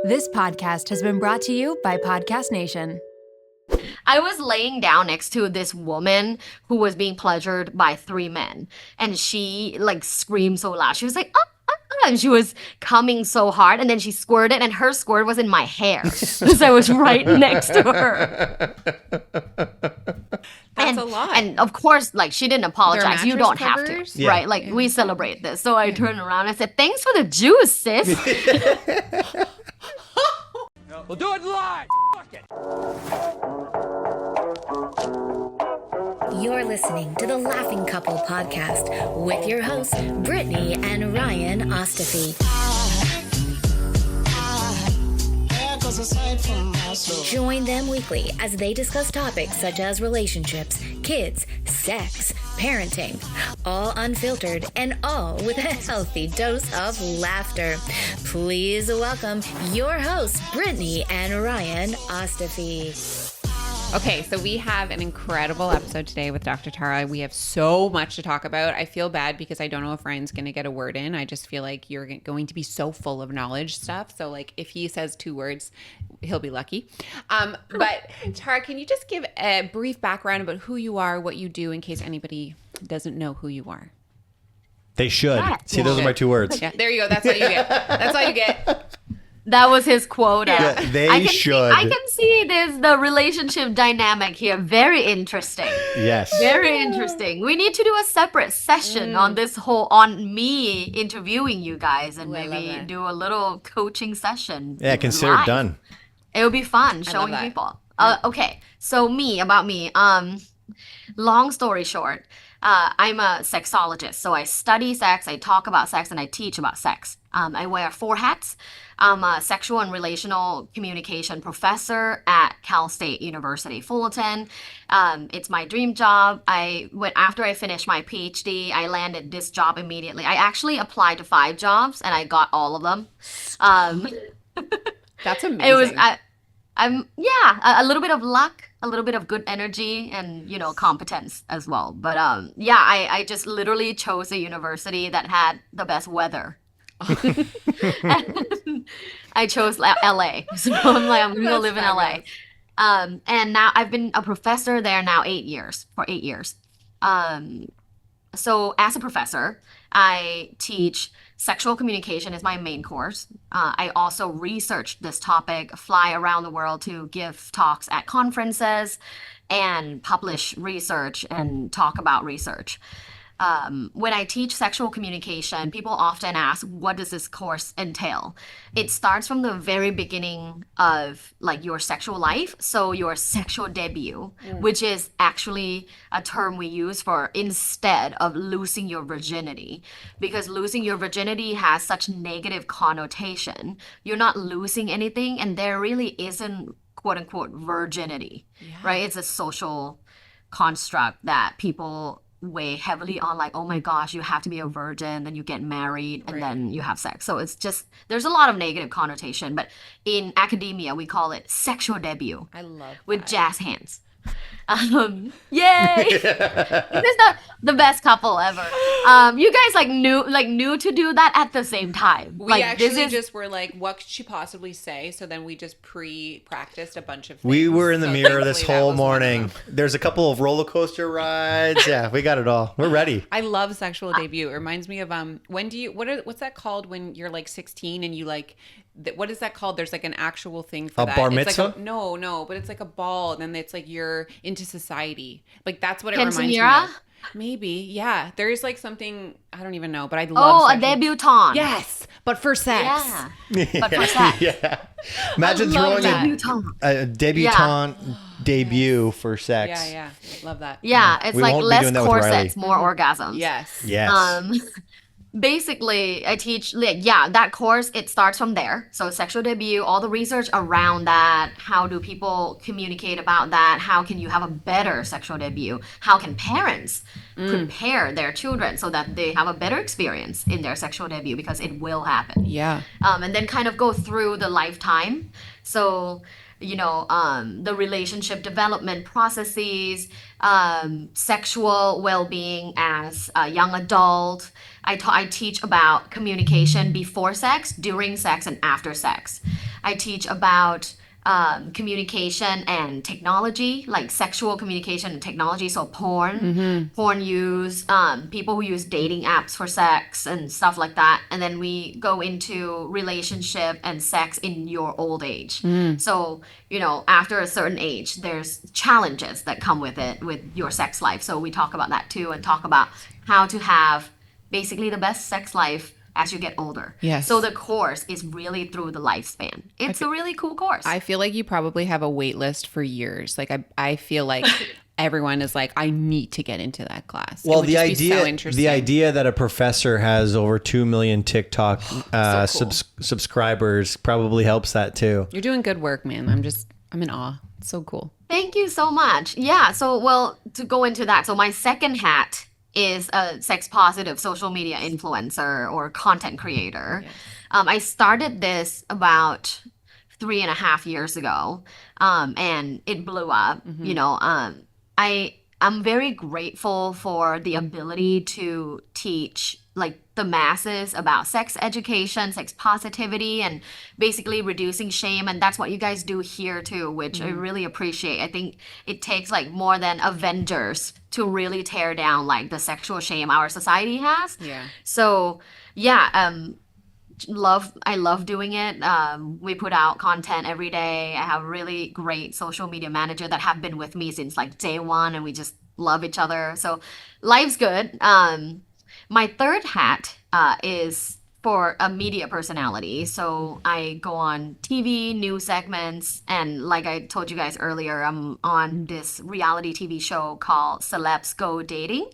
This podcast has been brought to you by Podcast Nation. I was laying down next to this woman who was being pleasured by 3 men. And she like screamed so loud. She was like, and she was coming so hard. And then she squirted and her squirt was in my hair because I was right next to her. That's a lot. And of course, like she didn't apologize. You don't have to, Yeah. right? Like we celebrate this. So I turned around and I said, thanks for the juice, sis. We'll do it live. Fuck it. You're listening to the Laughing Couple podcast with your hosts, Brittany and Ryan Ostafy. Join them weekly as they discuss topics such as relationships, kids, sex, parenting, all unfiltered and all with a healthy dose of laughter. Please welcome your hosts, Brittany and Ryan Ostafy. Okay, so we have an incredible episode today with Dr. Tara. We have so much to talk about. I feel bad because I don't know if Ryan's going to get a word in. I just feel like you're going to be so full of knowledge stuff. So like if he says 2 words, he'll be lucky. But Tara, can you just give a brief background about who you are, what you do, in case anybody doesn't know who you are? They should. See, those are my 2 words. Yeah, there you go. That's all you get. That's all you get. That was his quota. Yeah, they should. I can see there's the relationship dynamic here. Very interesting. Yes. Very interesting. We need to do a separate session on me interviewing you guys and Ooh, I love maybe that. do a little coaching session. Yeah, consider it live. done. It would be fun love showing that. people. Okay, so about me. Long story short, I'm a sexologist. So I study sex, I talk about sex, and I teach about sex. I wear 4 hats. I'm a sexual and relational communication professor at Cal State University Fullerton. It's my dream job. After I finished my PhD, I landed this job immediately. I actually applied to 5 jobs and I got all of them. That's amazing. It was a little bit of luck, a little bit of good energy, and competence as well. But I just literally chose a university that had the best weather. I chose LA, so I'm like, I'm gonna go live in LA. And now I've been a professor there now 8 years. So as a professor, I teach sexual communication is my main course. I also research this topic, fly around the world to give talks at conferences and publish research and talk about research. When I teach sexual communication, people often ask, what does this course entail? It starts from the very beginning of like your sexual life. So your sexual debut, which is actually a term we use for instead of losing your virginity, because losing your virginity has such negative connotation. You're not losing anything, and there really isn't quote unquote virginity, right? It's a social construct that people weigh heavily on, like, oh my gosh, you have to be a virgin, then you get married, and then you have sex. So it's just, there's a lot of negative connotation, but in academia we call it sexual debut. I love with that. jazz hands. Yay! This is the best couple ever. You guys knew to do that at the same time. We actually just were like, what could she possibly say? So then we just practiced a bunch of things. We were in the So mirror this thankfully that whole was one of morning. them. There's a couple of roller coaster rides. Yeah, we got it all. We're ready. I love sexual debut. It reminds me of what's that called when you're like 16 and you like what is that called? There's like an actual thing for A that. bar It's mitzvah? like no, but it's like a ball, and then it's like you're into society. Like that's what it reminds me Quinceañera? of. Maybe, yeah. There is like something I don't even know, but I love. Oh, a sexual- debutante. Yes, but for sex. Yeah. But for sex. Yeah. Imagine love throwing that. Debutante. a debutante debut for sex. Yeah. Love that. Yeah, it's We like won't be less doing that with Riley. corsets, more orgasms. Yes. Yes. Basically, I teach, that course, it starts from there. So sexual debut, all the research around that, how do people communicate about that? How can you have a better sexual debut? How can parents prepare their children so that they have a better experience in their sexual debut, because it will happen. Yeah. And then kind of go through the lifetime. So, the relationship development processes, sexual well-being as a young adult. I teach about communication before sex, during sex, and after sex. I teach about communication and technology, like sexual communication and technology. So porn use, people who use dating apps for sex and stuff like that. And then we go into relationship and sex in your old age. So, after a certain age, there's challenges that come with it, with your sex life. So we talk about that too, and talk about how to have basically the best sex life as you get older. Yes. So the course is really through the lifespan. It's a really cool course. I feel like you probably have a wait list for years. Like I feel like everyone is like, I need to get into that class. Well, it would just be so interesting. the idea that a professor has over 2 million TikTok subscribers probably helps that too. You're doing good work, man. I'm in awe. It's so cool. Thank you so much. Yeah. So, to go into that. So my second hat is a sex positive social media influencer or content creator. Yes. I started this about 3.5 years ago, and it blew up. I'm very grateful for the ability to teach like the masses about sex education, sex positivity, and basically reducing shame. And that's what you guys do here too, which I really appreciate. I think it takes like more than Avengers to really tear down like the sexual shame our society has. Yeah. So yeah, I love doing it. We put out content every day. I have a really great social media manager that have been with me since like day one, and we just love each other. So life's good. My third hat is for a media personality. So I go on TV, news segments, and like I told you guys earlier, I'm on this reality TV show called Celebs Go Dating.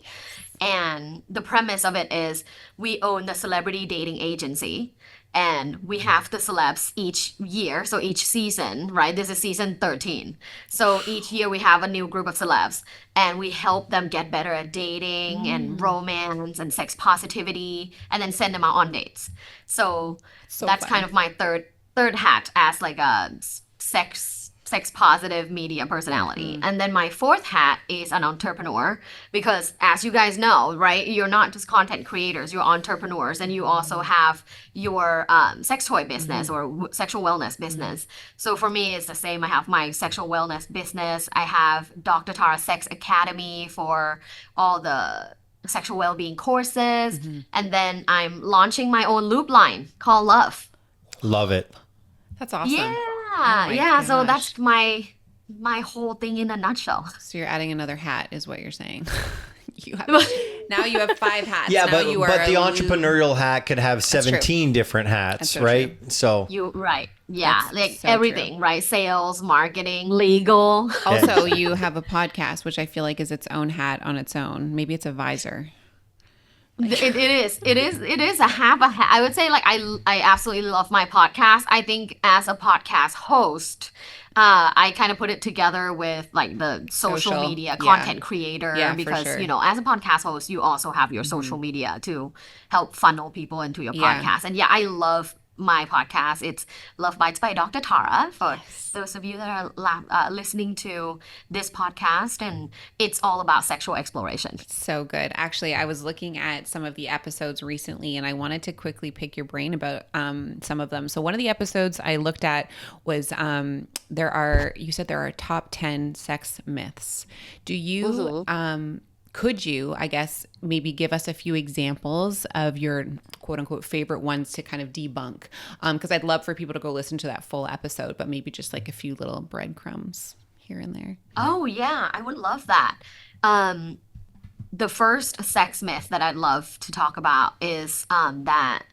And the premise of it is we own the celebrity dating agency, and we have the celebs each year. So each season, right? This is season 13. So each year we have a new group of celebs, and we help them get better at dating and romance and sex positivity, and then send them out on dates. So that's fun. Kind of my third hat as like a sex positive media personality. And then my fourth hat is an entrepreneur, because as you guys know, right, you're not just content creators, you're entrepreneurs, and you also have your sex toy business or sexual wellness business. So for me, it's the same. I have my sexual wellness business. I have Dr. Tara Sex Academy for all the sexual well-being courses. And then I'm launching my own lube line called Love. Love it. That's awesome. Yeah. Gosh. So that's my whole thing in a nutshell. So you're adding another hat is what you're saying. Now you have 5 hats. Yeah, now but the entrepreneurial hat could have 17 true. Different hats, so right? True. So you right. Yeah, that's like so everything, true. right? Sales, marketing, legal. Also, you have a podcast, which I feel like is its own hat on its own. Maybe it's a visor. It is a half a hat. I would say like I absolutely love my podcast. I think as a podcast host, I kind of put it together with like the social media content creator, because sure. As a podcast host, you also have your social media to help funnel people into your podcast. And I love my podcast. It's Love Bites by Dr. Tara for those of you that are listening to this podcast, and it's all about sexual exploration. So good. Actually, I was looking at some of the episodes recently, and I wanted to quickly pick your brain about some of them. So one of the episodes I looked at was you said there are top 10 sex myths. Do you could you, I guess, maybe give us a few examples of your quote unquote favorite ones to kind of debunk? Because I'd love for people to go listen to that full episode, but maybe just like a few little breadcrumbs here and there. Oh, yeah, I would love that. The first sex myth that I'd love to talk about is that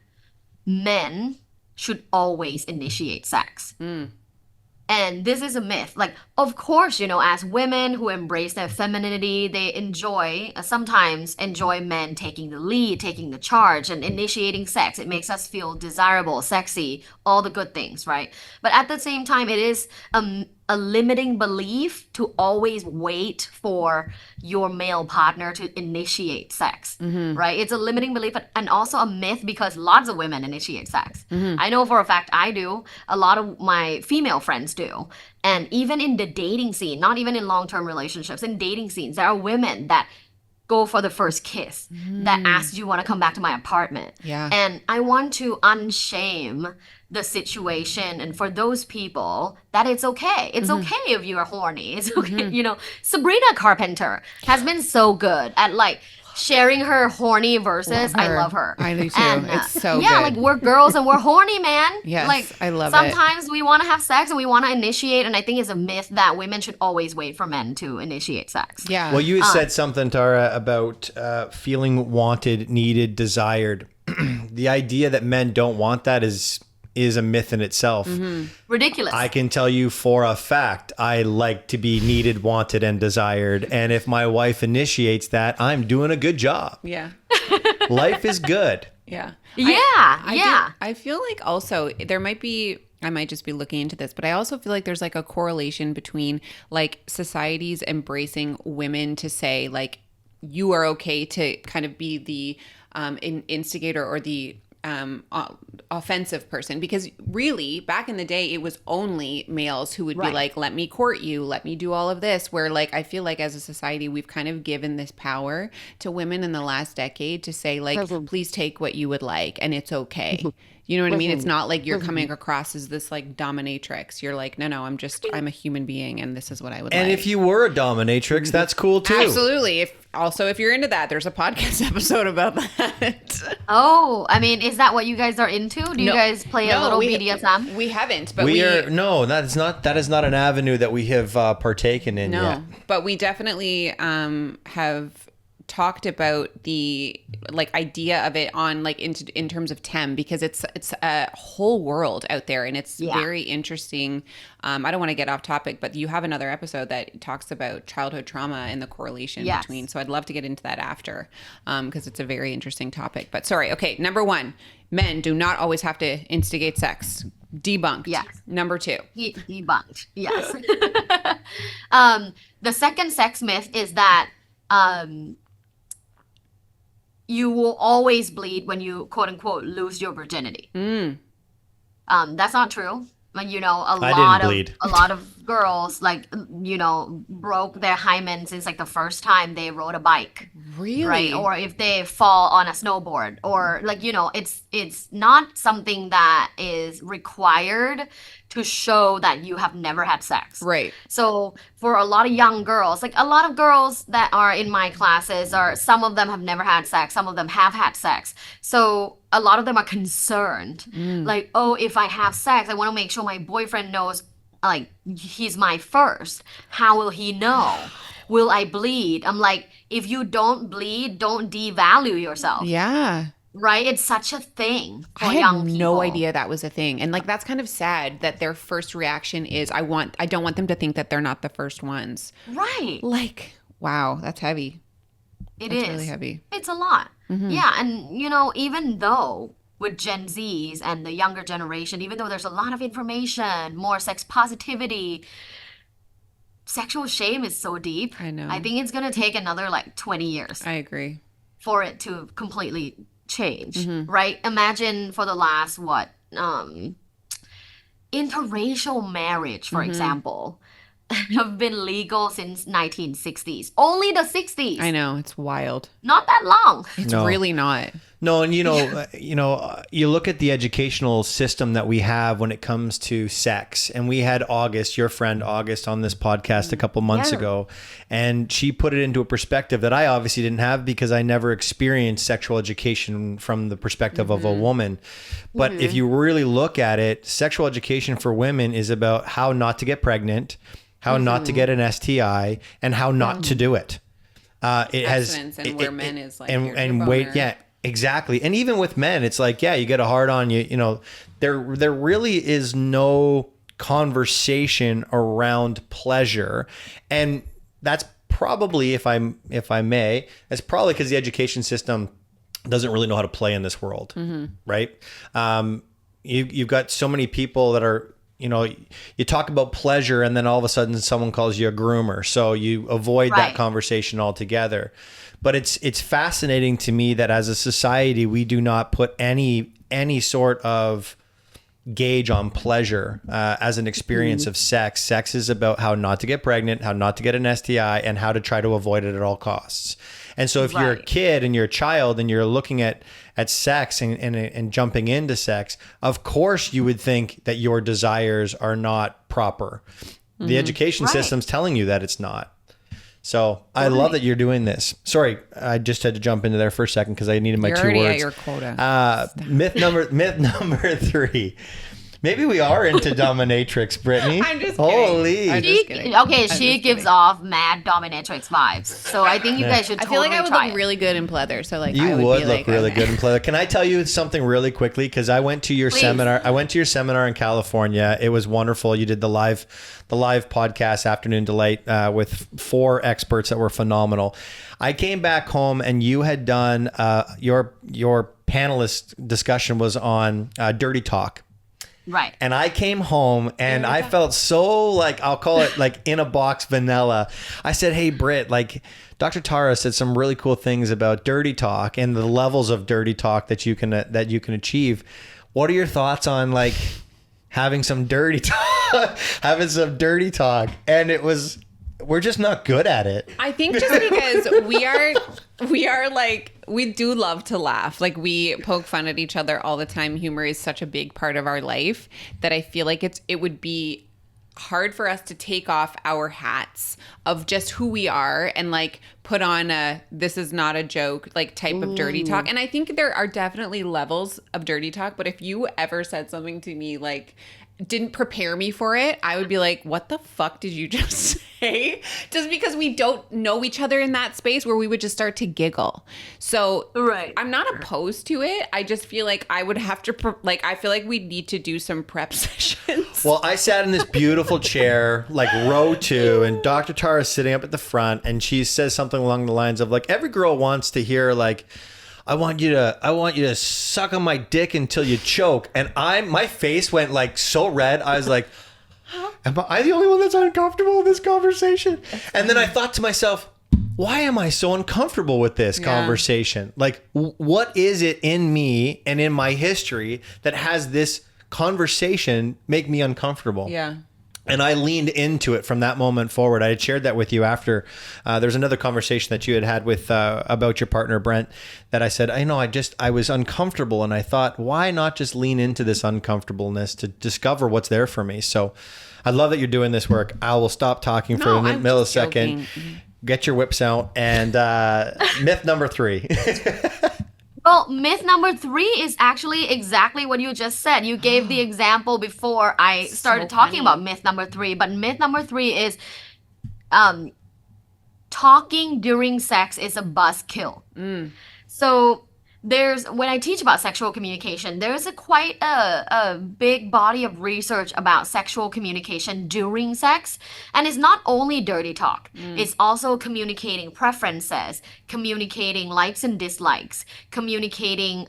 men should always initiate sex. And this is a myth. Like, of course, as women who embrace their femininity, they sometimes enjoy men taking the lead, taking the charge, and initiating sex. It makes us feel desirable, sexy, all the good things, right? But at the same time, it is a limiting belief to always wait for your male partner to initiate sex, right? It's a limiting belief, and also a myth because lots of women initiate sex. I know for a fact I do. A lot of my female friends do. And even in the dating scene, not even in long-term relationships, in dating scenes, there are women that go for the first kiss, that ask, do you want to come back to my apartment? Yeah. And I want to unshame the situation, and for those people that it's okay. It's okay if you are horny. It's okay. You know, Sabrina Carpenter has been so good at like sharing her horny verses. I love her. I do too. And, it's so yeah, good. like we're girls and we're horny, man. Yes, like I love it. sometimes we want to have sex and we want to initiate, and I think it's a myth that women should always wait for men to initiate sex. Yeah. Well, you said something, Tara, about feeling wanted, needed, desired. The idea that men don't want that is a myth in itself. Ridiculous. I can tell you for a fact, I like to be needed, wanted, and desired. And if my wife initiates that, I'm doing a good job. Yeah. Life is good. Yeah. I I feel like also there might be, I might just be looking into this, but I also feel like there's like a correlation between like societies embracing women to say like, you are okay to kind of be the instigator or the offensive person, because really back in the day it was only males who would be like, let me court you, let me do all of this, where like I feel like as a society we've kind of given this power to women in the last decade to say like, please take what you would like and it's okay. You know what I mean? It's not like you're coming across as this like dominatrix. You're like, no, I'm a human being and this is what I would like. And if you were a dominatrix, that's cool too. Absolutely. If you're into that, there's a podcast episode about that. Oh, I mean, is that what you guys are into? Do you guys play a little BDSM? We haven't, but that is not an avenue that we have partaken in yet. But we definitely have talked about the like idea of it on like in terms of TEM, because it's a whole world out there and it's very interesting. I don't want to get off topic, but you have another episode that talks about childhood trauma and the correlation between. So I'd love to get into that after, because it's a very interesting topic. But sorry, okay, number 1, men do not always have to instigate sex. Debunked. Yes. Number 2. Debunked. Yes. The second sex myth is that you will always bleed when you quote unquote lose your virginity. That's not true. Like, you know, a lot of girls like, you know, broke their hymen since like the first time they rode a bike. Really? Right? Or if they fall on a snowboard, or like, you know, it's not something that is required to show that you have never had sex. Right. So for a lot of young girls, like a lot of girls that are in my classes, are some of them have never had sex, some of them have had sex. So a lot of them are concerned. Like, oh, if I have sex, I want to make sure my boyfriend knows, like, he's my first. How will he know? Will I bleed? I'm like, if you don't bleed, don't devalue yourself. Yeah. Right? It's such a thing for I young had people. no idea that was a thing. And like, that's kind of sad that their first reaction is, I don't want them to think that they're not the first ones. Right. Like, wow, that's heavy. It's really heavy. It's a lot. Yeah. And, you know, even though with Gen Zs and the younger generation, even though there's a lot of information, more sex positivity, sexual shame is so deep. I know. I think it's going to take another like 20 years I agree. for it to completely change, right? Imagine for the last, interracial marriage, for example, have been legal since 1960s. Only the 60s. I know, it's wild. Not that long. It's really not. No, and you look at the educational system that we have when it comes to sex, and we had August, your friend August, on this podcast a couple months ago, and she put it into a perspective that I obviously didn't have because I never experienced sexual education from the perspective of a woman. But if you really look at it, sexual education for women is about how not to get pregnant, how not to get an STI, and how not to do it. It has, and where men is like, and wait, yeah. Exactly. And even with men, it's like, yeah, you get a hard on, you know, there really is no conversation around pleasure. And that's probably, if I may, that's probably because the education system doesn't really know how to play in this world. Right. You've got so many people that are, you know, you talk about pleasure and then all of a sudden someone calls you a groomer. So you avoid that conversation altogether. But it's fascinating to me that as a society, we do not put any sort of gauge on pleasure as an experience of sex. Sex is about how not to get pregnant, how not to get an STI, and how to try to avoid it at all costs. And so if you're a kid and you're a child and you're looking at sex and jumping into sex, of course you would think that your desires are not proper. The education system's telling you that it's not. So I love that you're doing this. Sorry, I just had to jump into there for a second because I needed my You're 2 already words. at your quota. Myth number 3. Maybe we are into dominatrix, Brittany. I'm just kidding. Holy. I'm just kidding. Okay, I'm she just gives kidding. off mad dominatrix vibes. So I think you guys should I totally feel like I would try look it. really good in pleather. So like You I would would be look like, really okay. good in pleather. Can I tell you something really quickly? Because I went to your seminar. I went to your seminar in California. It was wonderful. You did the live podcast, Afternoon Delight, with 4 experts that were phenomenal. I came back home and you had done your panelist discussion was on dirty talk. Right. And I came home and I felt so like, I'll call it like in a box vanilla. I said, hey, Britt, like Dr. Tara said some really cool things about dirty talk and the levels of dirty talk that you can achieve. What are your thoughts on like having some dirty talk, And we're just not good at it. I think just because we are like, we do love to laugh. Like we poke fun at each other all the time. Humor is such a big part of our life that I feel like it would be hard for us to take off our hats of just who we are and like put on a this is not a joke like type of dirty talk. And I think there are definitely levels of dirty talk, but if you ever said something to me like didn't prepare me for it, I would be like, what the fuck did you just say? Just because we don't know each other in that space where we would just start to giggle. So Right. I'm not opposed to it. I just feel like I would have to, I feel like we need to do some prep sessions. Well, I sat in this beautiful chair, like row 2, and Dr. Tara is sitting up at the front, and she says something along the lines of like, every girl wants to hear like, I want you to suck on my dick until you choke. And my face went like so red. I was like, am I the only one that's uncomfortable in this conversation? And then I thought to myself, why am I so uncomfortable with this conversation? Like, what is it in me and in my history that has this conversation make me uncomfortable? Yeah. And I leaned into it from that moment forward. I had shared that with you after there's another conversation that you had with about your partner, Brent, that I said, I was uncomfortable. And I thought, why not just lean into this uncomfortableness to discover what's there for me? So I love that you're doing this work. I will stop talking for a millisecond. Get your whips out. And myth number 3. Well, myth number 3 is actually exactly what you just said. You gave the example before I started talking about myth number 3. But myth number 3 is talking during sex is a buzzkill. So when I teach about sexual communication, there's quite a big body of research about sexual communication during sex. And it's not only dirty talk. It's also communicating preferences, communicating likes and dislikes, communicating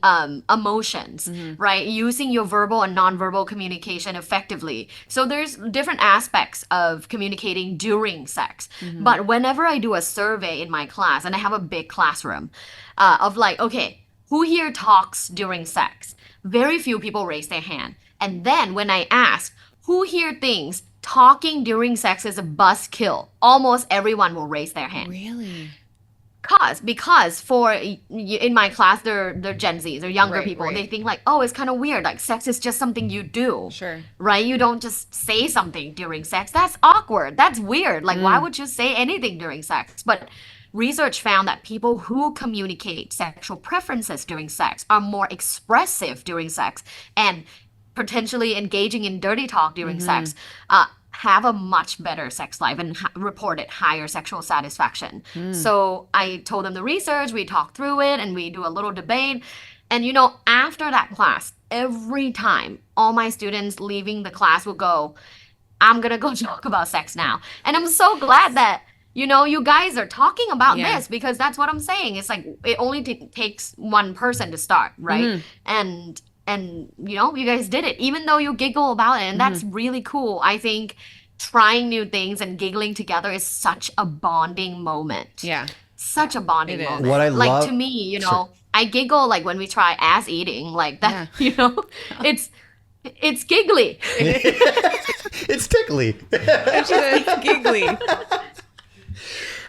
emotions, right? Using your verbal and nonverbal communication effectively. So there's different aspects of communicating during sex. But whenever I do a survey in my class, and I have a big classroom of like, okay, who here talks during sex? Very few people raise their hand. And then when I ask, who here thinks talking during sex is a buzzkill? Almost everyone will raise their hand. Really? Because in my class, they're Gen Zs, they're younger people. Right. They think like, oh, it's kind of weird. Like sex is just something you do. Sure. Right? You don't just say something during sex. That's awkward. That's weird. Like why would you say anything during sex? But research found that people who communicate sexual preferences during sex are more expressive during sex and potentially engaging in dirty talk during sex have a much better sex life and reported higher sexual satisfaction. So I told them the research, we talked through it, and we do a little debate. And after that class, every time all my students leaving the class will go, I'm going to go talk about sex now. And I'm so glad that you guys are talking about this because that's what I'm saying. It's like it only takes one person to start, right? And you guys did it, even though you giggle about it, and that's really cool. I think trying new things and giggling together is such a bonding moment. Yeah. Such a bonding moment. What I like love, to me, I giggle like when we try ass eating, like that. It's giggly. It's tickly. It's giggly.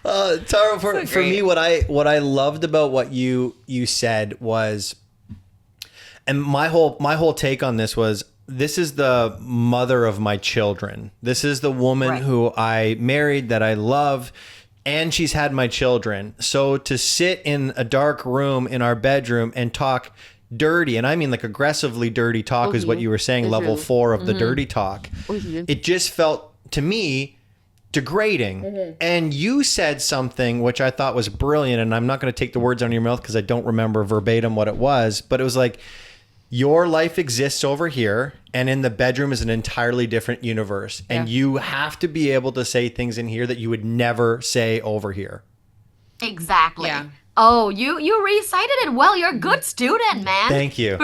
Tara, for me, what I loved about what you said was And my whole take on this was, this is the mother of my children. This is the woman who I married, that I love, and she's had my children. So to sit in a dark room in our bedroom and talk dirty, and I mean like aggressively dirty talk is what you were saying, level 4 of the dirty talk. It just felt to me degrading. And you said something which I thought was brilliant, and I'm not going to take the words out of your mouth because I don't remember verbatim what it was, but it was like, your life exists over here, and in the bedroom is an entirely different universe. And you have to be able to say things in here that you would never say over here. Exactly. Yeah. Oh, you recited it well. You're a good student, man. Thank you.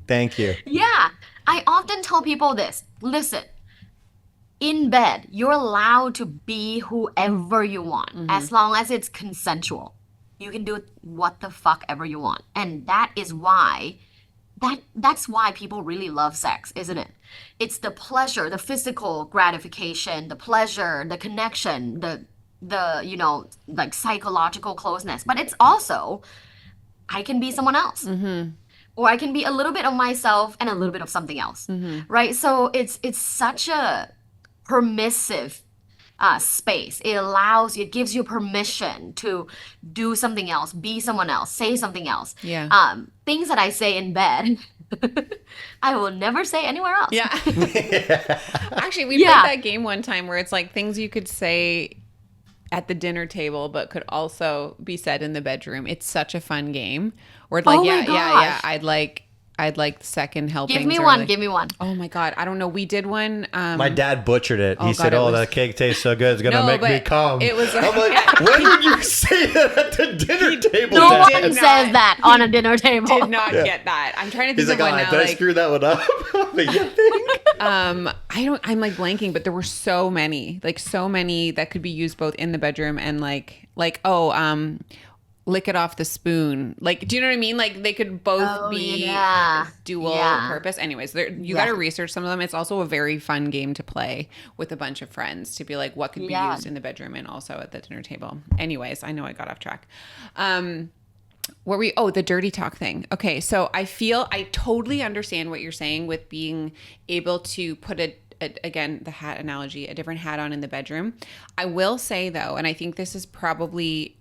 Thank you. Yeah. I often tell people this. Listen, in bed, you're allowed to be whoever you want, as long as it's consensual. You can do what the fuck ever you want. And that is why... That's why people really love sex, isn't it? It's the pleasure, the physical gratification, the pleasure, the connection, the like psychological closeness. But it's also, I can be someone else. Or I can be a little bit of myself and a little bit of something else. Right? So it's such a permissive space. It gives you permission to do something else, be someone else, say something else. Things that I say in bed, I will never say anywhere else. Yeah. Actually, we played that game one time where it's like things you could say at the dinner table, but could also be said in the bedroom. It's such a fun game. Where it's like, I'd like second helpings. Give me one. Oh my God. I don't know. We did one. My dad butchered it. He said, that cake tastes so good. It's going to make me come. It was I'm like, when did you say that at the dinner table? No one says that on a dinner table. Did not get that. I'm trying to think of one now. Did I screw that one up? I'm like blanking, but there were so many that could be used both in the bedroom and lick it off the spoon. Like, do you know what I mean? Like, they could both be dual purpose. Anyways, you got to research some of them. It's also a very fun game to play with a bunch of friends to be like, what could be used in the bedroom and also at the dinner table. Anyways, I know I got off track. The dirty talk thing. Okay, so I totally understand what you're saying with being able to put again, the hat analogy, a different hat on in the bedroom. I will say though, and I think this is probably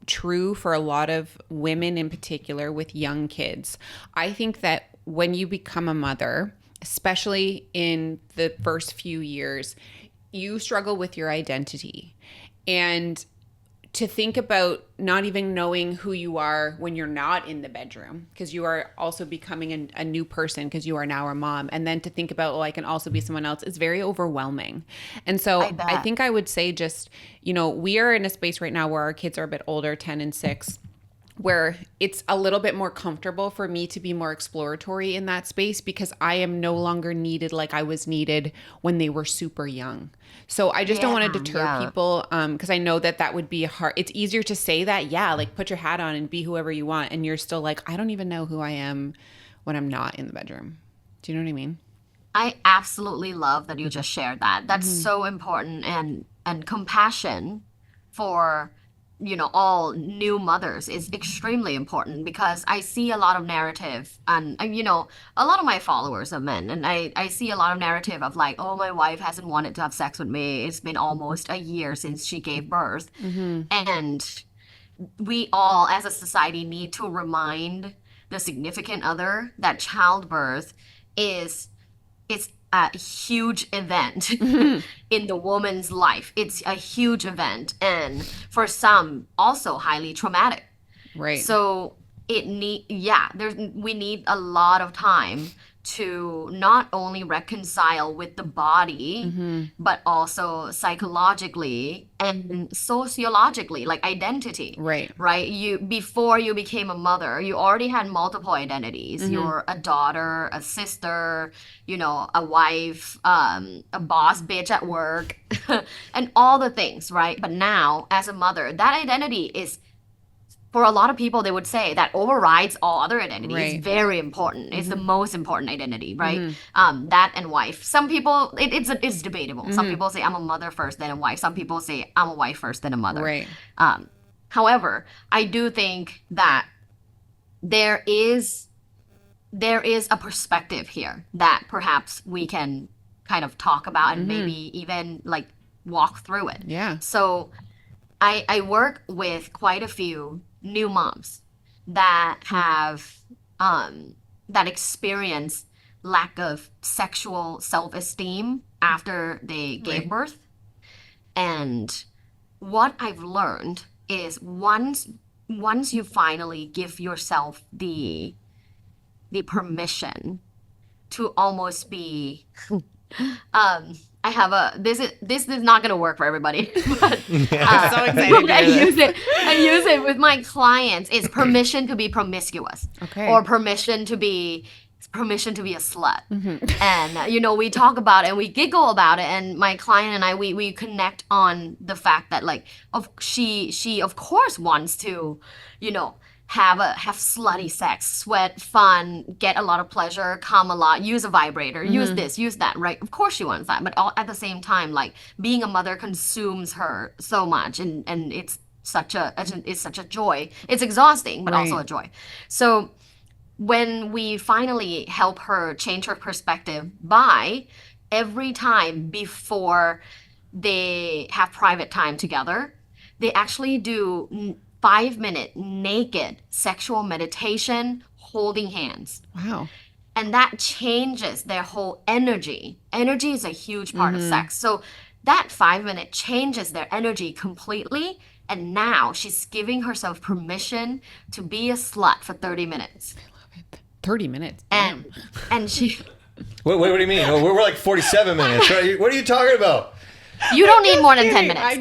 true for a lot of women in particular with young kids. I think that when you become a mother, especially in the first few years, you struggle with your identity. And to think about not even knowing who you are when you're not in the bedroom, because you are also becoming a new person because you are now a mom. And then to think about, I can also be someone else is very overwhelming. And so I think I would say just, we are in a space right now where our kids are a bit older, 10 and 6, where it's a little bit more comfortable for me to be more exploratory in that space because I am no longer needed like I was needed when they were super young. So I just don't want to deter people because I know that would be hard. It's easier to say that, like put your hat on and be whoever you want. And you're still like, I don't even know who I am when I'm not in the bedroom. Do you know what I mean? I absolutely love that you just shared that. That's so important. And compassion for all new mothers is extremely important because I see a lot of narrative and, a lot of my followers are men and I see a lot of narrative of like, oh, my wife hasn't wanted to have sex with me. It's been almost a year since she gave birth. And we all as a society need to remind the significant other that childbirth is a huge event in the woman's life. It's a huge event and for some also highly traumatic. Right. So we need a lot of time to not only reconcile with the body, but also psychologically and sociologically, like identity. Right. Before you became a mother, you already had multiple identities. You're a daughter, a sister, a wife, a boss bitch at work, and all the things, right? But now, as a mother, that identity is, for a lot of people, they would say that overrides all other identities. Right. It's very important. It's the most important identity, right? That and wife. Some people, it's debatable. Some people say I'm a mother first, then a wife. Some people say I'm a wife first, then a mother. Right. However, I do think that there is there is a perspective here that perhaps we can kind of talk about and maybe even like walk through it. Yeah. So I work with quite a few new moms that have that experience lack of sexual self-esteem after they gave birth. And what I've learned is once you finally give yourself the permission to almost be I have this is not going to work for everybody, but I'm so excited to I use it with my clients. It's permission to be promiscuous, Okay. or permission to be a slut. And we talk about it and we giggle about it, and my client and I we connect on the fact that like she of course wants to have slutty sex, sweat, fun, get a lot of pleasure, come a lot, use a vibrator, use this, use that, right? Of course she wants that, but at the same time, like being a mother consumes her so much, and it's such a joy. It's exhausting, but also a joy. So when we finally help her change her perspective by every time before they have private time together, they actually do 5-minute naked sexual meditation holding hands. Wow. And that changes their whole energy. Energy is a huge part of sex. So that 5-minute changes their energy completely. And now she's giving herself permission to be a slut for 30 minutes. 30 minutes. And she... Wait, what do you mean? We're like 47 minutes. Right? What are you talking about? You don't need more than 10 minutes. I'm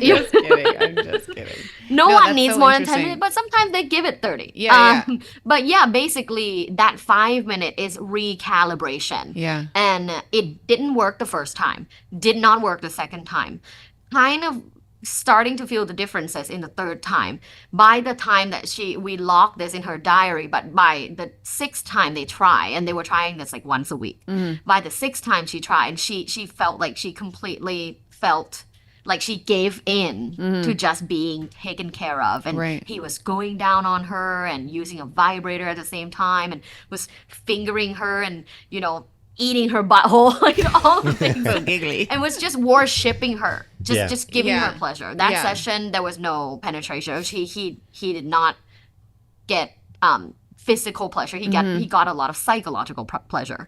just kidding. No one that's needs so more than 10 interesting. minutes, but sometimes they give it 30. Yeah. But yeah, basically that 5-minute is recalibration. Yeah. And it didn't work the first time, did not work the second time. Kind of starting to feel the differences in the third time. By the time that we locked this in her diary, but by the 6th time they try, and they were trying this like once a week. By the 6th time she tried, and she felt like she completely felt like she gave in to just being taken care of, and he was going down on her and using a vibrator at the same time, and was fingering her and eating her butthole, like all the things. So giggly. And was just worshipping her, just giving Yeah. her pleasure. That Yeah. session there was no penetration. He did not get physical pleasure. He got a lot of psychological pleasure.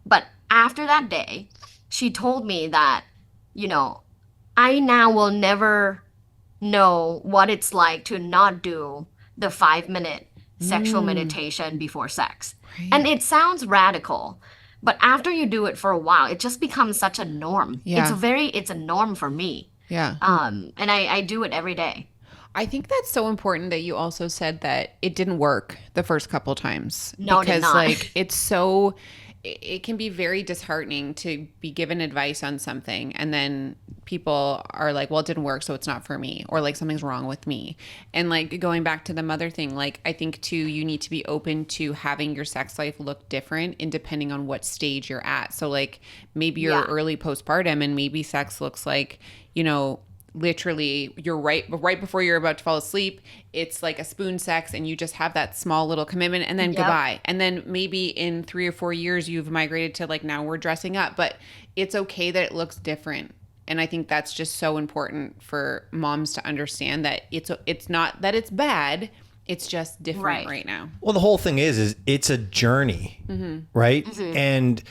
But after that day, she told me that I now will never know what it's like to not do the 5-minute sexual meditation before sex. And it sounds radical, but after you do it for a while, it just becomes such a norm. Yeah. It's a norm for me. Yeah. And I do it every day. I think that's so important that you also said that it didn't work the first couple times. No, it did because not. like it can be very disheartening to be given advice on something and then people are like, well, it didn't work, so it's not for me, or like something's wrong with me. And like going back to the mother thing, like I think too, you need to be open to having your sex life look different in depending on what stage you're at. So like maybe you're early postpartum and maybe sex looks like, literally you're right before you're about to fall asleep, it's like a spoon sex and you just have that small little commitment and then goodbye. And then maybe in 3 or 4 years you've migrated to like, now we're dressing up, but it's okay that it looks different. And I think that's just so important for moms to understand that it's not that it's bad, it's just different right now. Well, the whole thing is it's a journey, right? And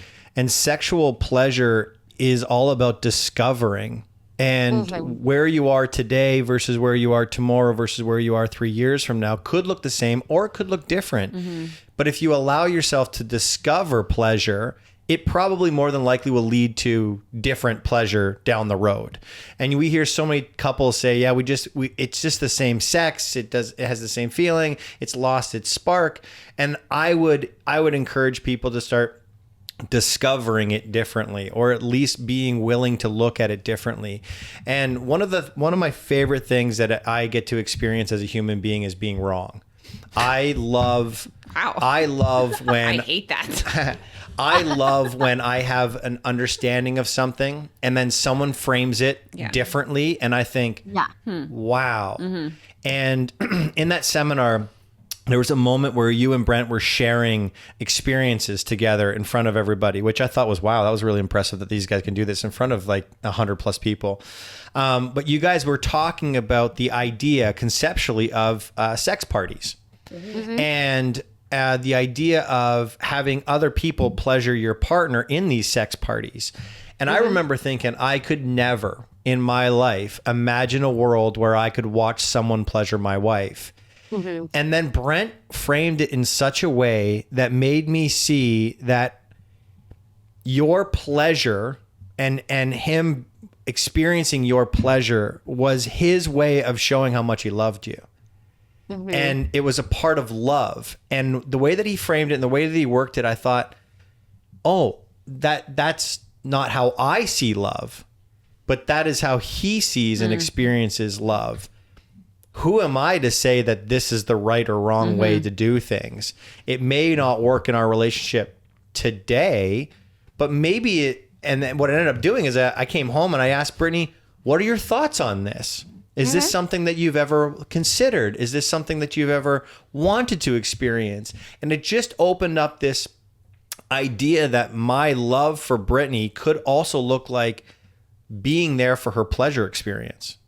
sexual pleasure is all about discovering. And where you are today versus where you are tomorrow versus where you are 3 years from now could look the same or it could look different. But if you allow yourself to discover pleasure, it probably more than likely will lead to different pleasure down the road. And we hear so many couples say, yeah, it's just the same sex. It has the same feeling. It's lost its spark. And I would encourage people to start discovering it differently, or at least being willing to look at it differently. And one of my favorite things that I get to experience as a human being is being wrong. I love when I hate that. I love when I have an understanding of something and then someone frames it differently and I think, wow. And in that seminar, there was a moment where you and Brent were sharing experiences together in front of everybody, which I thought was, wow, that was really impressive that these guys can do this in front of like 100 plus people. But you guys were talking about the idea conceptually of sex parties and the idea of having other people pleasure your partner in these sex parties. And I remember thinking I could never in my life imagine a world where I could watch someone pleasure my wife. And then Brent framed it in such a way that made me see that your pleasure and him experiencing your pleasure was his way of showing how much he loved you. And it was a part of love. And the way that he framed it and the way that he worked it, I thought, oh, that's not how I see love, but that is how he sees and experiences love. Who am I to say that this is the right or wrong way to do things? It may not work in our relationship today, but maybe it, and then what I ended up doing is I came home and I asked Brittany, what are your thoughts on this? Is this something that you've ever considered? Is this something that you've ever wanted to experience? And it just opened up this idea that my love for Brittany could also look like being there for her pleasure experience.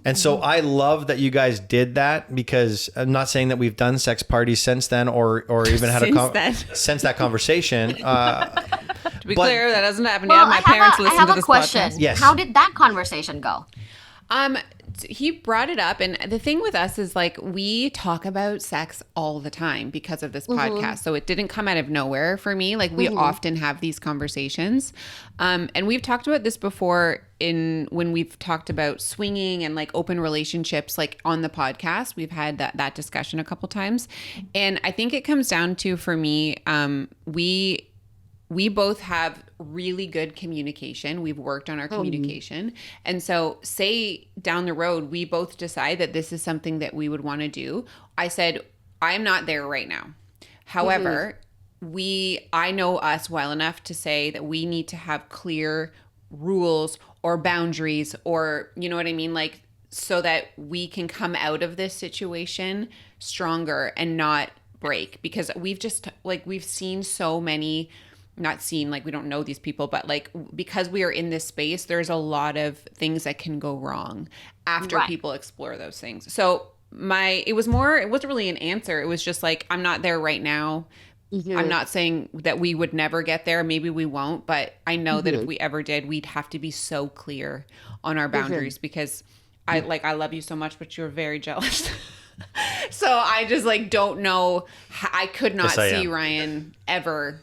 And so I love that you guys did that, because I'm not saying that we've done sex parties since then or even had since that conversation. To be clear, that hasn't happened yet. My parents listen to this podcast. I have a question. Yes. How did that conversation go? He brought it up, and the thing with us is like we talk about sex all the time because of this podcast. So it didn't come out of nowhere for me. Like we often have these conversations, and we've talked about this before when we've talked about swinging and like open relationships, like on the podcast. We've had that discussion a couple times, and I think it comes down to, for me, we both have really good communication. We've worked on our communication. And so say down the road, we both decide that this is something that we would want to do. I said, I'm not there right now. However, I know us well enough to say that we need to have clear rules or boundaries, or, you know what I mean? Like, so that we can come out of this situation stronger and not break, because we've seen so many, not seen, like we don't know these people, but like because we are in this space, there's a lot of things that can go wrong after people explore those things. So it wasn't really an answer. It was just like, I'm not there right now. I'm not saying that we would never get there. Maybe we won't, but I know that if we ever did, we'd have to be so clear on our boundaries, because I love you so much, but you're very jealous. So I just like don't know. I could not see Ryan ever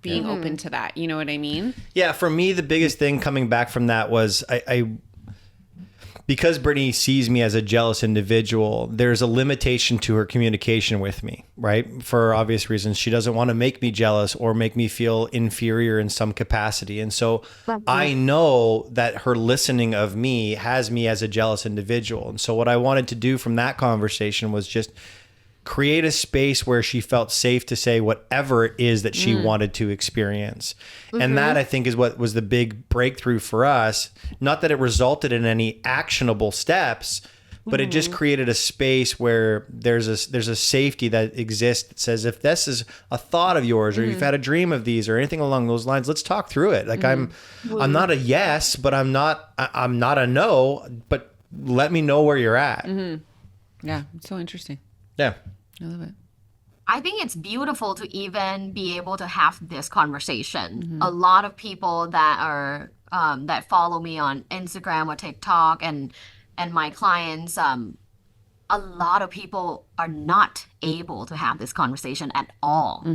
being open to that. You know what I mean? Yeah. For me, the biggest thing coming back from that was because Brittany sees me as a jealous individual, there's a limitation to her communication with me, right? For obvious reasons. She doesn't want to make me jealous or make me feel inferior in some capacity. And so I know that her listening of me has me as a jealous individual. And so what I wanted to do from that conversation was just create a space where she felt safe to say whatever it is that she wanted to experience. And that, I think, is what was the big breakthrough for us. Not that it resulted in any actionable steps, but it just created a space where there's a safety that exists that says, if this is a thought of yours, or you've had a dream of these or anything along those lines, let's talk through it. Like I'm not a yes, but I'm not a no, but let me know where you're at. Yeah. It's so interesting. Yeah. I love it. I think it's beautiful to even be able to have this conversation. A lot of people that are that follow me on Instagram or TikTok and my clients, a lot of people are not able to have this conversation at all.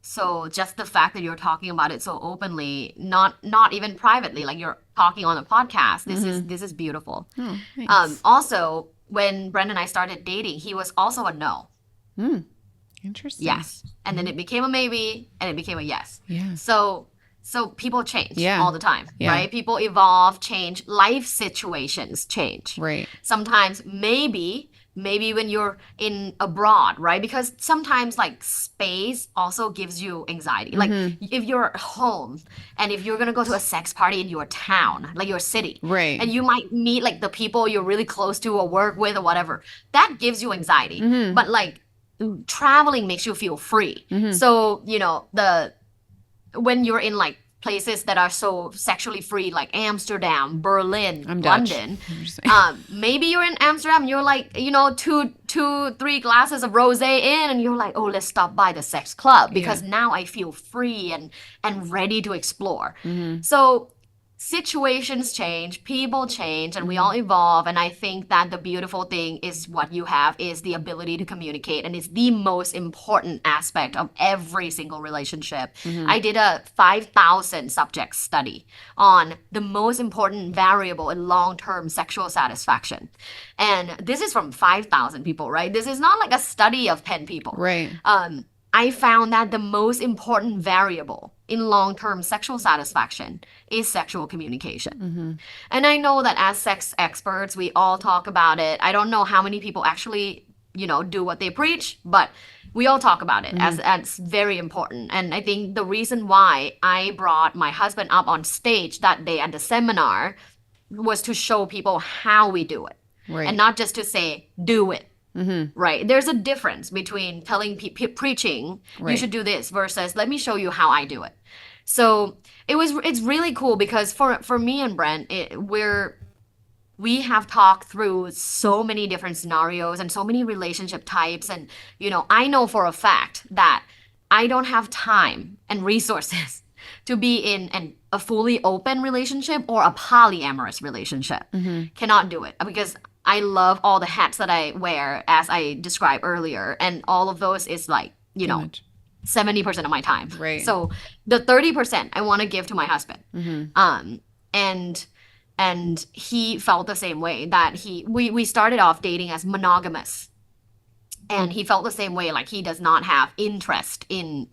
So just the fact that you're talking about it so openly, not even privately, like you're talking on a podcast, this is beautiful. Oh, nice. Also, when Brent and I started dating, he was also a no. Interesting. Yes. And then it became a maybe, and it became a yes. Yeah. So people change all the time, right? People evolve, change, life situations change. Right. Sometimes maybe when you're in abroad, right? Because sometimes like space also gives you anxiety. Like if you're home and if you're going to go to a sex party in your town, like your city, right? And you might meet like the people you're really close to or work with or whatever, that gives you anxiety. But like traveling makes you feel free. So, you know, when you're in like places that are so sexually free, like Amsterdam, Berlin, London. Maybe you're in Amsterdam, you're like, you know, two, 3 glasses of rosé in, and you're like, oh, let's stop by the sex club because now I feel free and ready to explore. So situations change, people change, and we all evolve. And I think that the beautiful thing is what you have is the ability to communicate. And it's the most important aspect of every single relationship. I did a 5,000 subject study on the most important variable in long-term sexual satisfaction. And this is from 5,000 people, right? This is not like a study of 10 people. Right. I found that the most important variable in long-term sexual satisfaction is sexual communication. And I know that as sex experts, we all talk about it. I don't know how many people actually, you know, do what they preach, but we all talk about it as very important. And I think the reason why I brought my husband up on stage that day at the seminar was to show people how we do it. Right. And not just to say, do it. Right. There's a difference between telling preaching, you should do this versus let me show you how I do it. So it's really cool because for me and Brent, we have talked through so many different scenarios and so many relationship types. And, you know, I know for a fact that I don't have time and resources to be in a fully open relationship or a polyamorous relationship. Cannot do it because I love all the hats that I wear, as I described earlier. And all of those is like, you know, 70% of my time. Right. So the 30% I want to give to my husband. And he felt the same way that we started off dating as monogamous. And he felt the same way, like he does not have interest in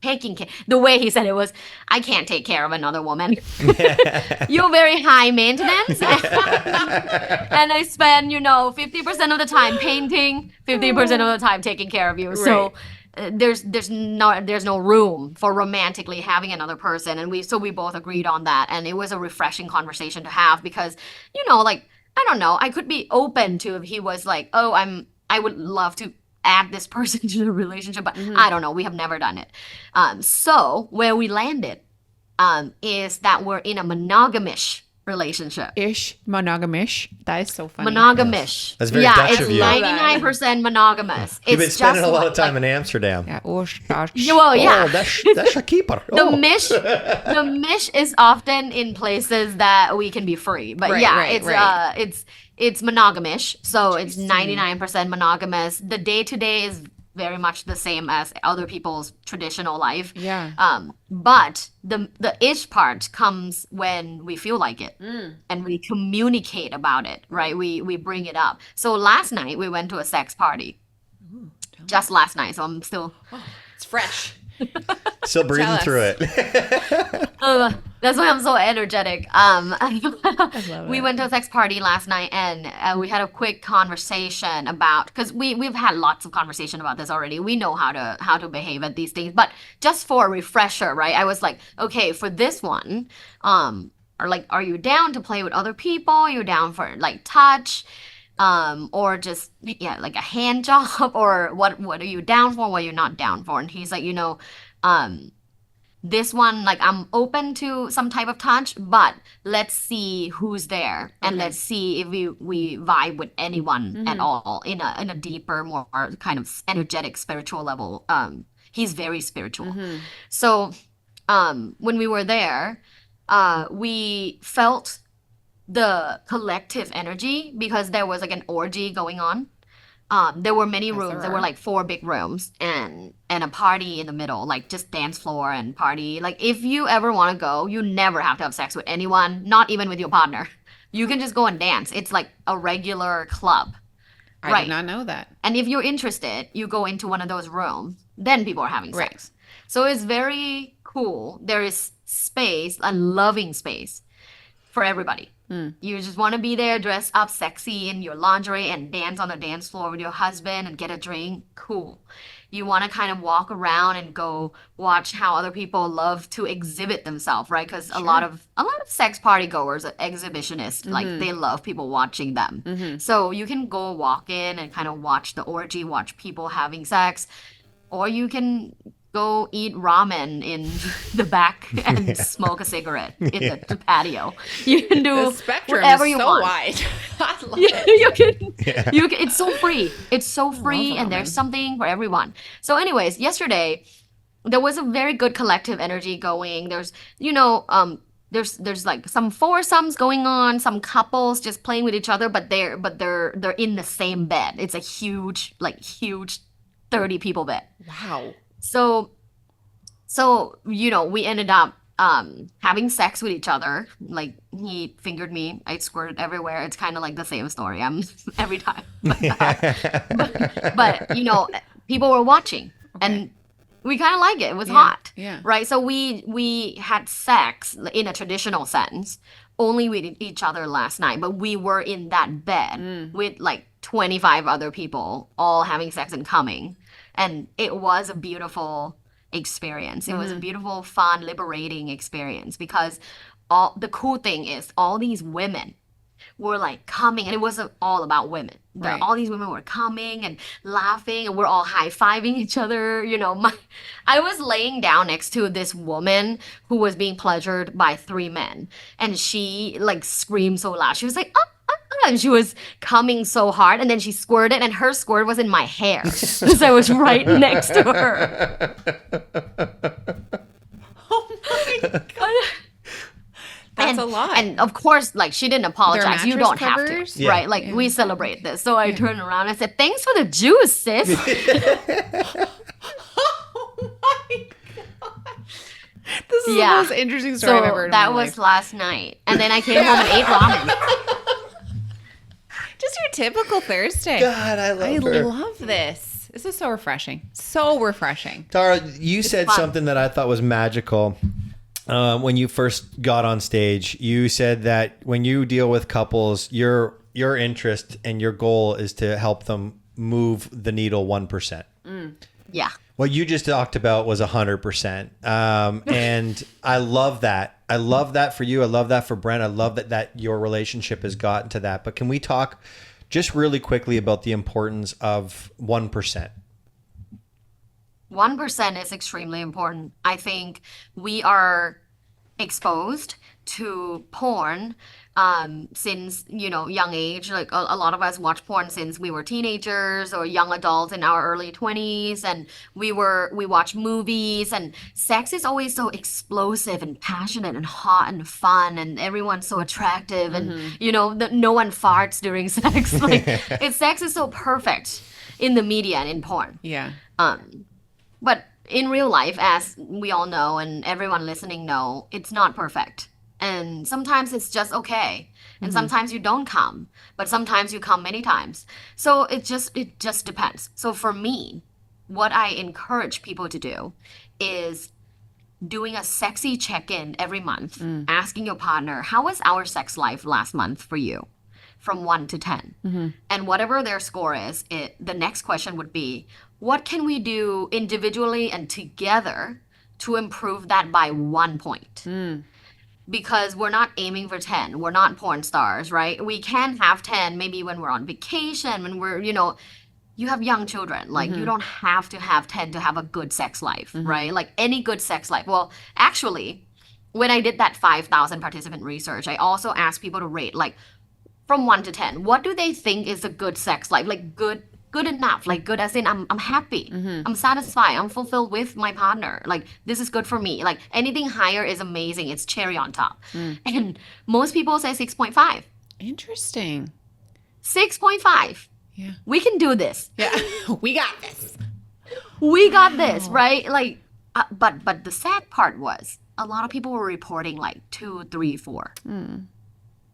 taking care. The way he said it was, I can't take care of another woman. You're very high maintenance. And I spend, you know, 50% of the time painting, 50% of the time taking care of you. Right. So there's no room for romantically having another person. And we both agreed on that. And it was a refreshing conversation to have because, you know, like, I don't know, I could be open to if he was like, oh, I would love to add this person to the relationship, but I don't know. We have never done it. So where we landed is that we're in a monogamish relationship. Monogamish. That is so funny. Monogamish. That's very Dutch it's of you. 99% monogamous. You've been It's spending just a lot of time in Amsterdam. Yeah. Well, yeah. Oh, that's a keeper. The mish is often in places that we can be free, but it's monogamish, so it's 99% monogamous. The day-to-day is very much the same as other people's traditional life. Yeah. But the ish part comes when we feel like it and we communicate about it, right? We bring it up. So last night we went to a sex party. Just last night, so I'm still... It's fresh. Still breathing through it. That's why I'm so energetic. We went to a sex party last night and we had a quick conversation about, because we've had lots of conversation about this already. We know how to behave at these things, but just for a refresher, right? I was like, okay, for this one, are you down to play with other people? Are you down for like touch? Or just, like a hand job, or what are you down for, what are you not down for? And he's like, this one, like, I'm open to some type of touch, but let's see who's there. And let's see if we vibe with anyone at all in a deeper, more kind of energetic, spiritual level. He's very spiritual. So, when we were there, we felt the collective energy because there was like an orgy going on. There were many rooms. There were like 4 big rooms and a party in the middle, like just dance floor and party. Like if you ever want to go, you never have to have sex with anyone, not even with your partner. You can just go and dance. It's like a regular club. I did not know that. And if you're interested, you go into one of those rooms. Then people are having sex. So it's very cool. There is space, a loving space for everybody. You just want to be there, dress up sexy in your lingerie and dance on the dance floor with your husband and get a drink. Cool. you want to kind of walk around and go watch how other people love to exhibit themselves, right? Because a lot of sex party goers are exhibitionists. Like they love people watching them. So you can go walk in and kind of watch the orgy, watch people having sex, or you can go eat ramen in the back and smoke a cigarette in the patio. You can do The spectrum whatever is you so want. wide. I love it. You can, it's so free. It's so free, and ramen. there's something for everyone. So, anyways, yesterday there was a very good collective energy going. There's, there's like some foursomes going on, some couples just playing with each other, but they're in the same bed. It's a huge 30 people bed. Wow. So we ended up having sex with each other. Like, he fingered me, I squirted everywhere. It's kind of like the same story. I'm every time. But people were watching, and we kind of like it. It was hot, right? So we had sex in a traditional sense only with each other last night, but we were in that bed with like 25 other people all having sex and coming. And it was a beautiful experience. It was a beautiful, fun, liberating experience, because the cool thing is all these women were like coming, and it wasn't all about women. Right. All these women were coming and laughing, and we're all high-fiving each other. I was laying down next to this woman who was being pleasured by 3 men, and she like screamed so loud. She was like, and she was coming so hard, and then she squirted, and her squirt was in my hair because I was right next to her. Oh my God. That's a lot. And of course, like, she didn't apologize. You don't mattress have covers? to, right? Like, we celebrate this. So I turned around and said, "Thanks for the juice, sis." Oh my gosh. This is the most interesting story I've ever heard in that my was life. last night. And then I came home and ate ramen. Just your typical Thursday. God, I love this. This is so refreshing. So refreshing. Tara, you said fun. something that I thought was magical. When you first got on stage, you said that when you deal with couples, your interest and your goal is to help them move the needle 1%. Yeah. What you just talked about was 100%. And I love that. I love that for you. I love that for Brent. I love that your relationship has gotten to that. But can we talk just really quickly about the importance of 1%? 1% is extremely important. I think we are exposed to porn since young age. Like, a lot of us watch porn since we were teenagers or young adults in our early 20s, and we watch movies, and sex is always so explosive and passionate and hot and fun, and everyone's so attractive, and no one farts during sex. Like, sex is so perfect in the media and in porn. Yeah. But in real life, as we all know and everyone listening know, it's not perfect. And sometimes it's just okay. And sometimes you don't come, but sometimes you come many times. So it just depends. So for me, what I encourage people to do is doing a sexy check-in every month, asking your partner, how was our sex life last month for you? From 1 to 10. And whatever their score is, the next question would be, what can we do individually and together to improve that by 1 point? Because we're not aiming for 10. We're not porn stars, right? We can have 10 maybe when we're on vacation, when we're, you have young children. Like, you don't have to have 10 to have a good sex life, right? Like, any good sex life. Well, actually, when I did that 5,000 participant research, I also asked people to rate, like, from 1 to 10, what do they think is a good sex life? Like, good enough, like good as in I'm happy, I'm satisfied, I'm fulfilled with my partner. Like, this is good for me. Like, anything higher is amazing. It's cherry on top. And most people say 6.5. Interesting. 6.5. Yeah. We can do this. Yeah. We got this. We got this, right? Like, but the sad part was a lot of people were reporting like 2, 3, 4.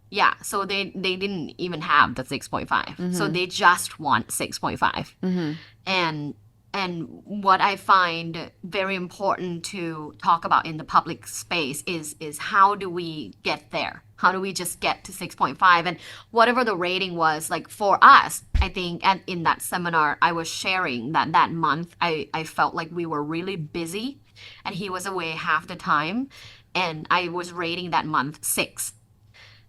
Yeah, so they didn't even have the 6.5. So they just want 6.5. And what I find very important to talk about in the public space is how do we get there? How do we just get to 6.5? And whatever the rating was, like for us, I think in that seminar, I was sharing that month, I felt like we were really busy and he was away half the time. And I was rating that month 6.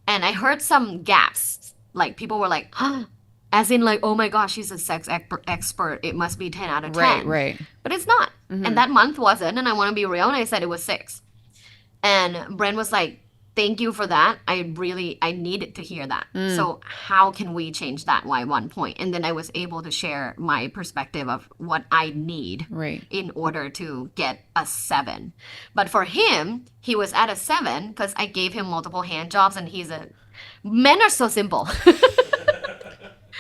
And I heard some gaps, like people were like, huh? As in like, oh my gosh, she's a sex expert. It must be 10 out of 10. Right. But it's not. And that month wasn't. And I want to be real. And I said it was 6. And Brent was like, thank you for that. I needed to hear that. So how can we change that by 1 point? And then I was able to share my perspective of what I need in order to get a 7. But for him, he was at a 7 because I gave him multiple hand jobs and men are so simple.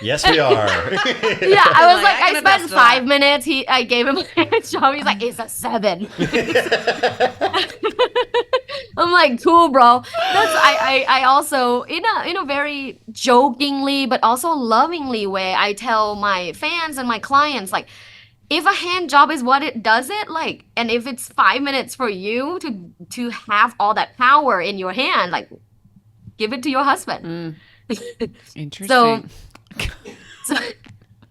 Yes, we are. Yeah, I was like, I spent 5 minutes. I gave him a hand job. He's like, it's a 7. I'm like, cool, bro. I also, in a very jokingly but also lovingly way, I tell my fans and my clients, like, if a hand job is what it does it, like, and if it's 5 minutes for you to have all that power in your hand, like, give it to your husband. Interesting. So,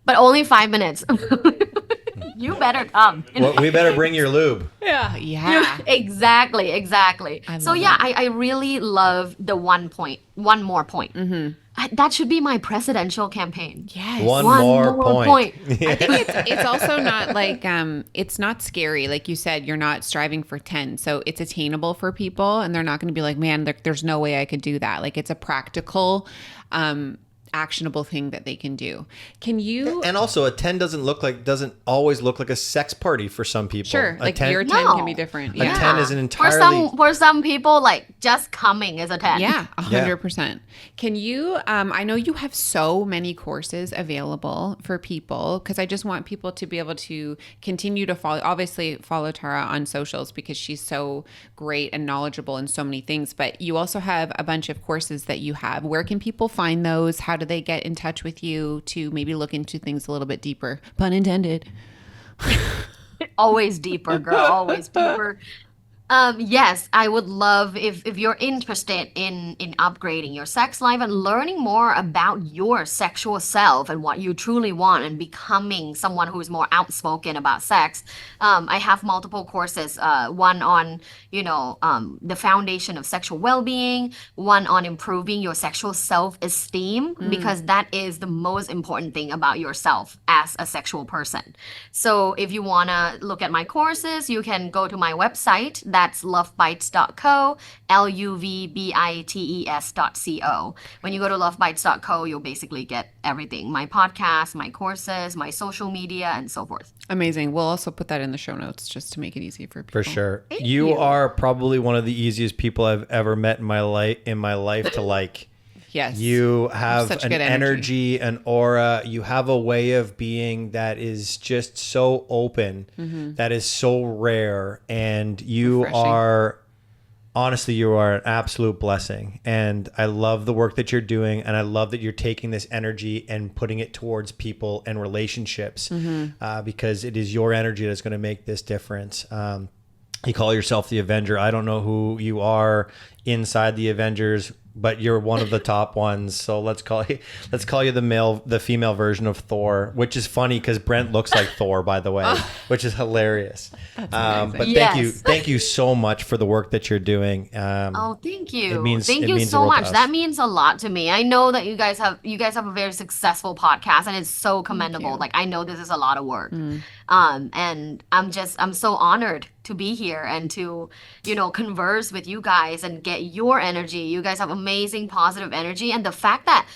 but only 5 minutes. You better come. Well, we better bring your lube. Yeah. Exactly. So yeah, that. I really love the 1 more point. That should be my presidential campaign. Yes. One more point. I think it's also not like, it's not scary. Like you said, you're not striving for 10. So it's attainable for people and they're not going to be like, man, there's no way I could do that. Like it's a practical, actionable thing that they can do. Can you? And also a 10 doesn't always look like a sex party for some people. Sure. Like 10, your 10 can be different. A 10 is an entirely... For some people, like just coming is a 10. Yeah, 100%. Can you, I know you have so many courses available for people because I just want people to be able to continue to follow Tara on socials because she's so great and knowledgeable in so many things, but you also have a bunch of courses that you have. Where can people find those? How do they get in touch with you to maybe look into things a little bit deeper? Pun intended. Always deeper, girl. Always deeper. Yes, I would love if you're interested in upgrading your sex life and learning more about your sexual self and what you truly want and becoming someone who is more outspoken about sex. I have multiple courses, one on, the foundation of sexual well-being, one on improving your sexual self-esteem, because that is the most important thing about yourself as a sexual person. So if you want to look at my courses, you can go to my website. That's lovebites.co, LUVBITES.co. When you go to lovebites.co, you'll basically get everything. My podcast, my courses, my social media, and so forth. Amazing. We'll also put that in the show notes just to make it easy for people. For sure. You are probably one of the easiest people I've ever met in my life to like. Yes. You have such an good energy, an aura. You have a way of being that is just so open, that is so rare. And you are, honestly, you are an absolute blessing. And I love the work that you're doing. And I love that you're taking this energy and putting it towards people and relationships, because it is your energy that's going to make this difference. You call yourself the Avenger. I don't know who you are inside the Avengers, but you're one of the top ones. So let's call you the female version of Thor, which is funny because Brent looks like Thor, by the way, which is hilarious. But thank you so much for the work that you're doing. Thank you. Thank you so much. That means a lot to me. I know that you guys have a very successful podcast, and it's so commendable. Like I know this is a lot of work, and I'm so honored to be here and to converse with you guys and get your energy. You guys have amazing positive energy, and the fact that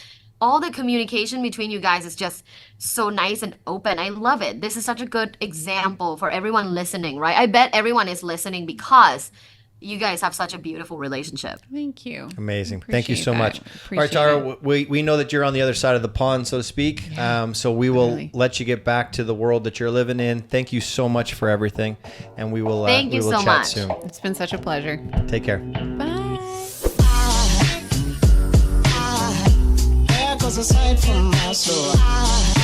all the communication between you guys is just so nice and open. I love it. This is such a good example for everyone listening, right? I bet everyone is listening because you guys have such a beautiful relationship. Thank you. Amazing. Thank you so much. All right, Tara, we know that you're on the other side of the pond, so to speak. So we will let you get back to the world that you're living in. Thank you so much for everything. And we will, chat soon. It's been such a pleasure. Take care. Bye. Aside from my soul.